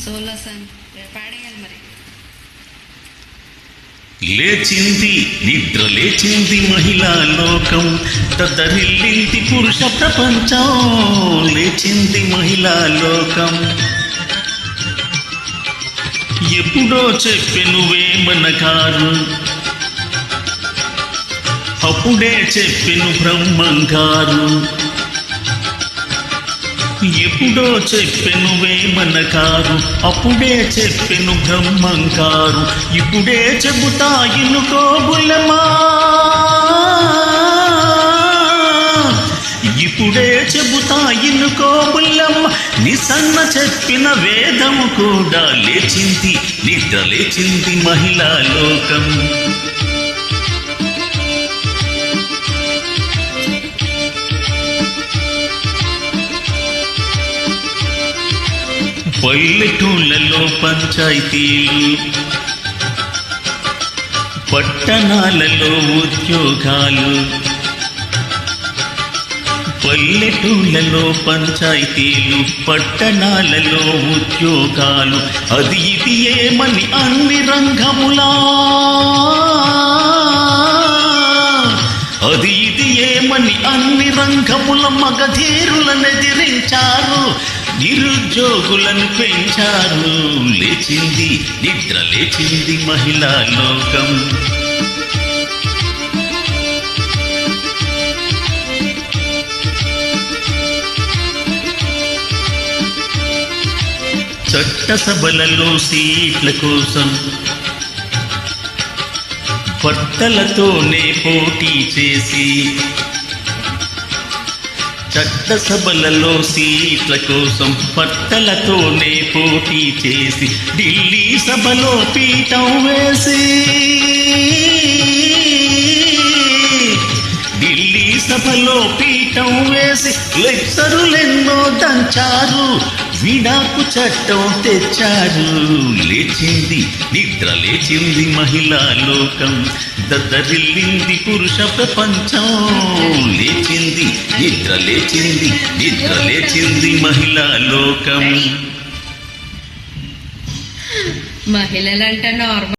Solo song పాడేయాలి మరి. లేచింది నిద్ర లేచింది మహిళా లోకం, తదరిల్లింది పురుష ప్రపంచం. లేచింది మహిళా లోకం. ఎప్పుడో చెప్పెను వేమనకారు, అప్పుడే చెప్పెను బ్రహ్మంగారు. ఎప్పుడో చెప్పెను వేమనకారు, అప్పుడే చెప్పెను బ్రహ్మంగారు. ఇప్పుడే చెబుతా ఇనుకోబులమా, ఇప్పుడే చెబుతా ఇనుకోబులమ్మ. నిసన్న చెప్పిన వేదము కూడా లేచింది నిద్ర లేచింది మహిళా లోకం. పల్లెటూళ్ళలో పంచాయతీలు, పట్టణాలలో ఉద్యోగాలు. పల్లెటూళ్ళలో పంచాయతీలు, పట్టణాలలో ఉద్యోగాలు. అది ఇది ఏమని అన్ని రంగములా, అది ఇది ఏమని అన్ని రంగముల మగధీరులను ఎదిరించారు, నిరుద్యోగులను పెంచారు. లేచింది నిద్ర లేచింది మహిళా లోకం. చట్టసభలలో సీట్ల కోసం భర్తలతోనే పోటీ చేసి, చట్టసభలలో సీట్ల కోసం భర్తలతోనే పోటీ చేసి, ఢిల్లీ సభలో పీఠం వేసి, ఢిల్లీ సభలో పీఠం వేసి లెక్చరులెన్నో దంచారు, విడాకు చట్టం తెచ్చారు. లేచింది నిద్ర లేచింది మహిళా లోకం, దద్దరిల్లింది పురుష ప్రపంచం. లేచింది నిద్ర లేచింది నిద్ర లేచింది మహిళా లోకం. మహిళలంటే నార్మల్